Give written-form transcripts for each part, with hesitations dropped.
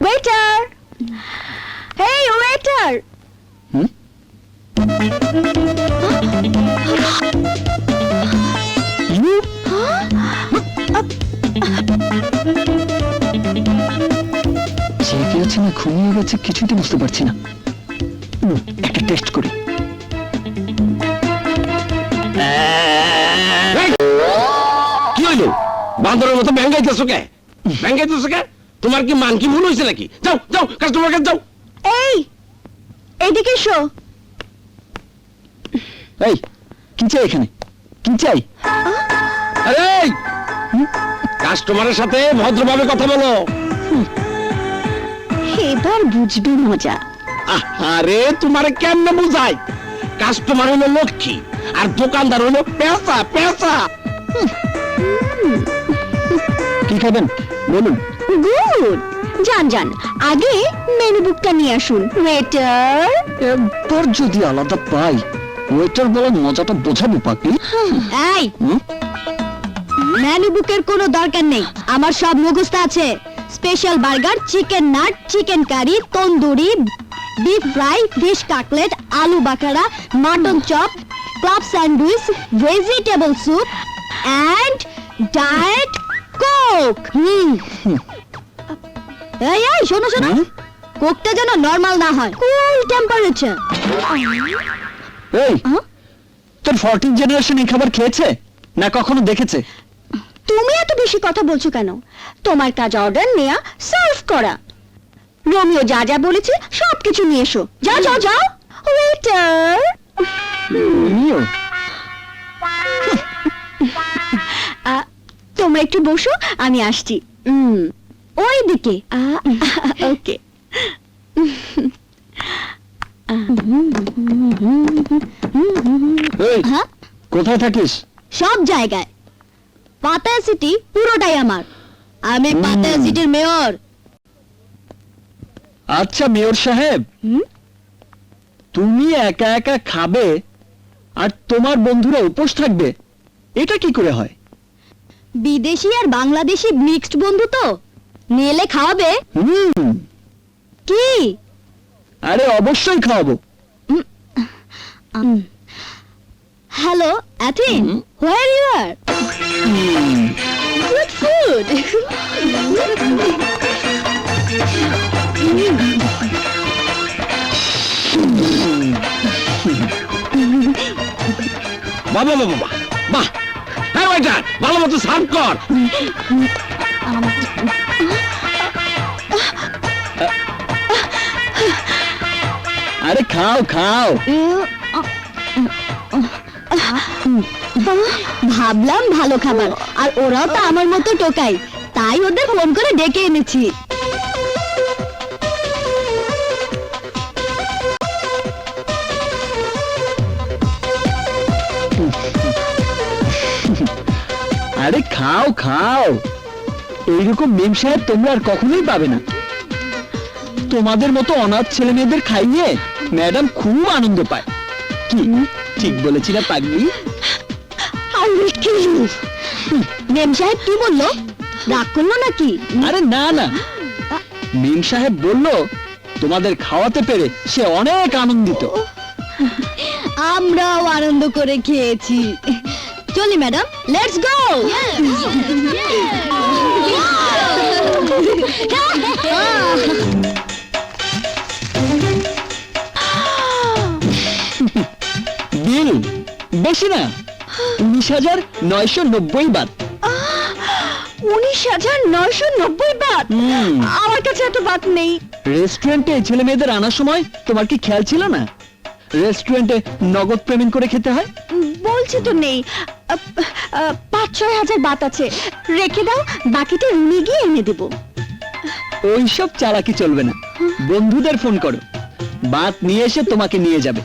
Waiter, হেই waiter. জেগে আছে না ঘুমিয়ে গেছে কিছুই তো বুঝতে পারছি না। একটা টেস্ট করি। কি হইলো? বান্দরের মতো ব্যাঙ্গাইতেছো কে? ব্যাঙ্গাইতেছো কে? তোমার কি মানকি ভুল হয়েছে নাকি? যাও যাও, কাস্টমার কাছে যাও। এই এদিকে এসো। এই কি চাই এখানে, কি চাই? আরে কাস্টমারের সাথে ভদ্রভাবে কথা বলো। এবার বুঝবে মজা। আরে তোমারে কেমনে বুঝাই? কাস্টমার হলো লক্ষ্মী আর দোকানদার হলো পেঁচা পেঁচা। কি খাবেন বলুন? গুড, যান যান, আগে মেনু বুকটা নিয়ে আসুন। ওয়েটার। একবার যদি আলাদা পাই, ওয়েটার বলার মজাটা বোঝাবো পাগলি। এই মেনু বুকের কোনো দরকার নেই, আমার সব মুখস্থ আছে। Special burger, chicken nut, chicken curry, tandoori, beef fry, fish cutlet, আলু বাকারা, mutton chop, club sandwich, vegetable soup and diet Coke. এই এই শোনো শোনো, কোকটা যেন নরমাল না হয়, কুল টেম্পারেচার। এই তোর 14 জেনারেশন এই খাবার খেয়েছে না কখনো দেখেছে? তুমি এত বেশি কথা বলছো কেন? তোমার কাজ অর্ডার নেয়া, সার্ভ করা। রোমিও যা যা বলেছে সবকিছু নিয়ে এসো। যাও যাও যাও। ওয়েটার। তুমিও? তোমরা একটু বসো, আমি আসছি। ওই দিকে। ওকে। এই হ্যাঁ, কোথায় থাকিস? সব জায়গায়। পাতায়া সিটি পুরোটাই আমার। আমি পাতায়া সিটির মেয়র। আচ্ছা মেয়র সাহেব, তুমি একা একা খাবে আর তোমার বন্ধুরা উপোস থাকবে, এটা কি করে হয়? বিদেশি আর বাংলাদেশি মিক্সড বন্ধু তো, নিলে খাওয়াবে কি? আরে অবশ্যই খাওয়াবো। হ্যালো অ্যাথিন, where you are? Good food. বাবা বাবা বাহ বাহ, হ্যাঁ ওইটা ভালো মতো সার্ভ কর। আরে খাও খাও। ভাবলাম ভালো খাবার, আর ওরাও তো আমার মতো টোকাই, তাই ওদের ফোন করে ডেকে এনেছি। আরে খাও খাও, এইরকম মেম সাহেব তোমরা আর কখনোই পাবে না। তোমাদের মতো অনাথ ছেলে মেয়েদের খাইয়ে ম্যাডাম খুব আনন্দ পায়। কি ঠিক বলেছি না পাগলি? মেম সাহেব কি বললো? রাগ করলো নাকি? আরে না না, মেম সাহেব বলল তোমাদের খাওয়াতে পেরে সে অনেক আনন্দিত। আমরাও আনন্দ করে খেয়েছি। চলি ম্যাডাম, লেটস গো। বিল বেশি না, 19,990 বাত। 19,990 বাত? আমার কাছে এত বাত নেই। রেস্টুরেন্টে ছেলে মেয়েদের আনার সময় তোমার কি খেয়াল ছিল না? রেস্টুরেন্টে নগদ পেমেন্ট করে খেতে হয়। বলছি তো নেই। 5-6 হাজার বাত আছে, রেখে দাও, বাকিটা রুমে গিয়ে এনে দেবো। ওইসব চালাকি চলবে না, বন্ধুদের ফোন করো, বাত নিয়ে এসে তোমাকে নিয়ে যাবে।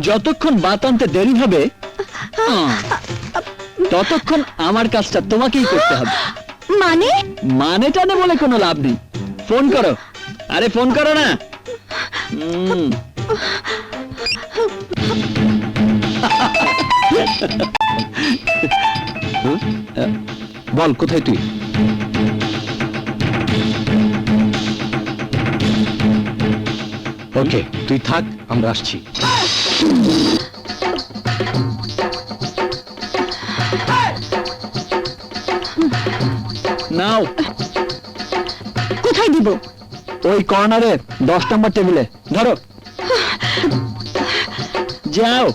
যতক্ষণ বাত আনতে দেরি হবে ততক্ষণ আমার কাজটা তোমাকেই করতে হবে। মানে? মানে টানে বলে কোনো লাভ নেই, ফোন করো। আরে ফোন করো না। বল কোথায় তুই? ওকে তুই থাক, আমরা আসছি। নাও, কোথায় দিব? ওই কর্নারে 10 নম্বর টেবিলে ধরো। যাও।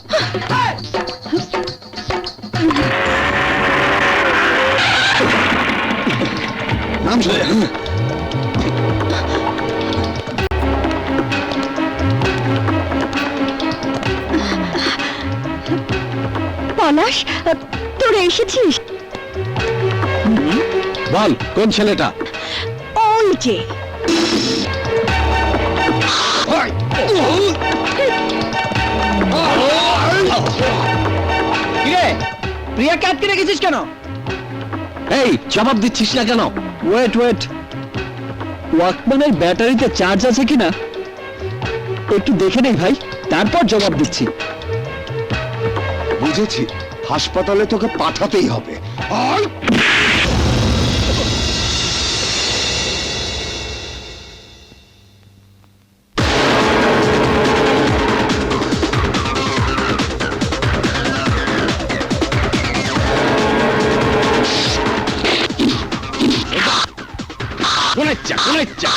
পলাশ, তোরা এসেছিস? বল কোন ছেলেটা? ওই যে কিরে, প্রিয়াকে আটকে রেখেছিস কেন? এই জবাব দিচ্ছিস না কেন? ওয়েট ওয়েট, ওয়াকম্যানের ব্যাটারিতে চার্জ আছে কিনা একটু দেখে নেই ভাই, তারপর জবাব দিচ্ছি। বুঝেছি, হাসপাতালে তোকে পাঠাতেই হবে। আয়! কোনেচ্চা কোনেচ্চা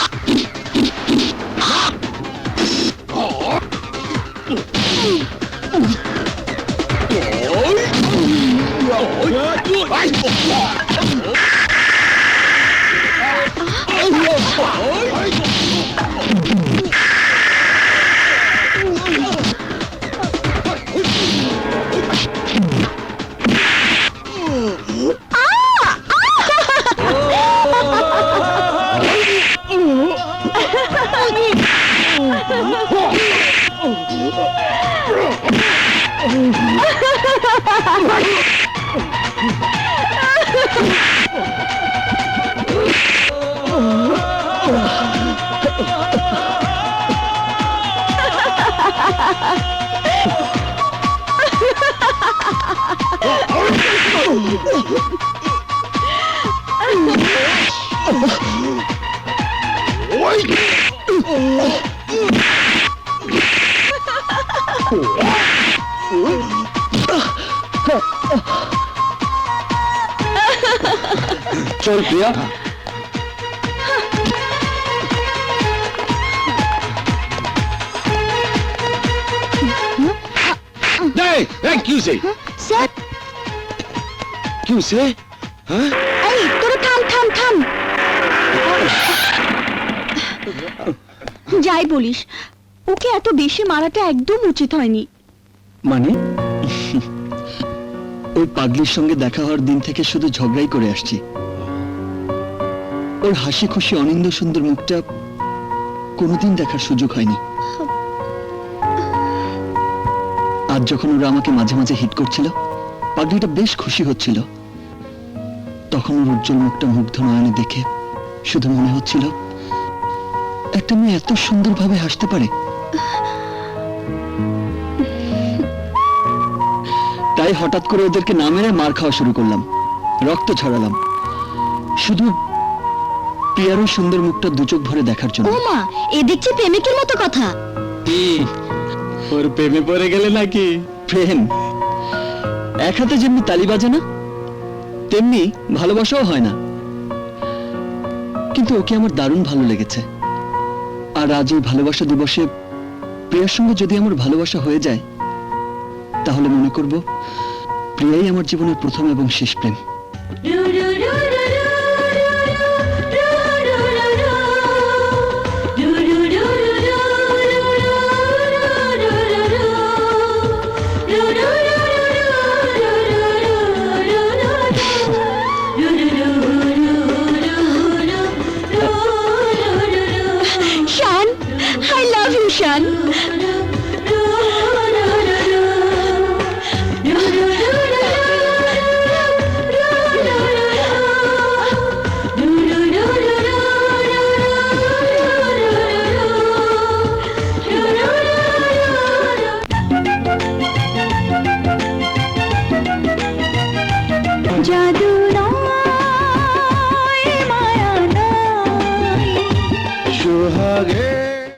চল প্রিয়া। কিউসে স্যার, কিউসে হ্যাঁ এই তোরা থাম থাম থাম। যাই বলিস, ওকে এত বেশি মারাটা একদম উচিত হয়নি। মানে ওই পাগলির সঙ্গে দেখা হওয়ার দিন থেকে শুধু ঝগড়াই করে আসছি। ওর হাসি খুশি অনিন্দ সুন্দর মুখটা কোনোদিন দেখার সুযোগ হয়নি। আজ যখন ওরা আমাকে মাঝে মাঝে হিট করছিল, পাগলিটা বেশ খুশি হচ্ছিল, তখন ওর উজ্জ্বল মুখটা মুগ্ধ নয়নে দেখে শুধু মনে হচ্ছিল একটা মেয়ে এত সুন্দরভাবে হাসতে পারে। তাই হঠাৎ করে ওদেরকে না মেরে মার খাওয়া শুরু করলাম, রক্ত ছড়ালাম, শুধু প্রিয়ার ওই সুন্দর মুখটা দু চোখ ভরে দেখার জন্য। ও মা, এ দেখছি প্রেমিকের মতো কথা। ওর প্রেমে পড়ে গেলে নাকি? প্রেম এক হাতে যেমনি তালি বাজে না, তেমনি ভালোবাসাও হয় না। কিন্তু ওকে আমার দারুণ ভালো লেগেছে, আর আজ এই ভালোবাসা দিবসে প্রিয়ার সঙ্গে যদি আমার ভালোবাসা হয়ে যায়, তাহলে মনে করব প্রিয়াই আমার জীবনের প্রথম এবং শেষ প্রেম। শান, I love you, শান। জাদু নয়, মায়া নয়, সোহাগে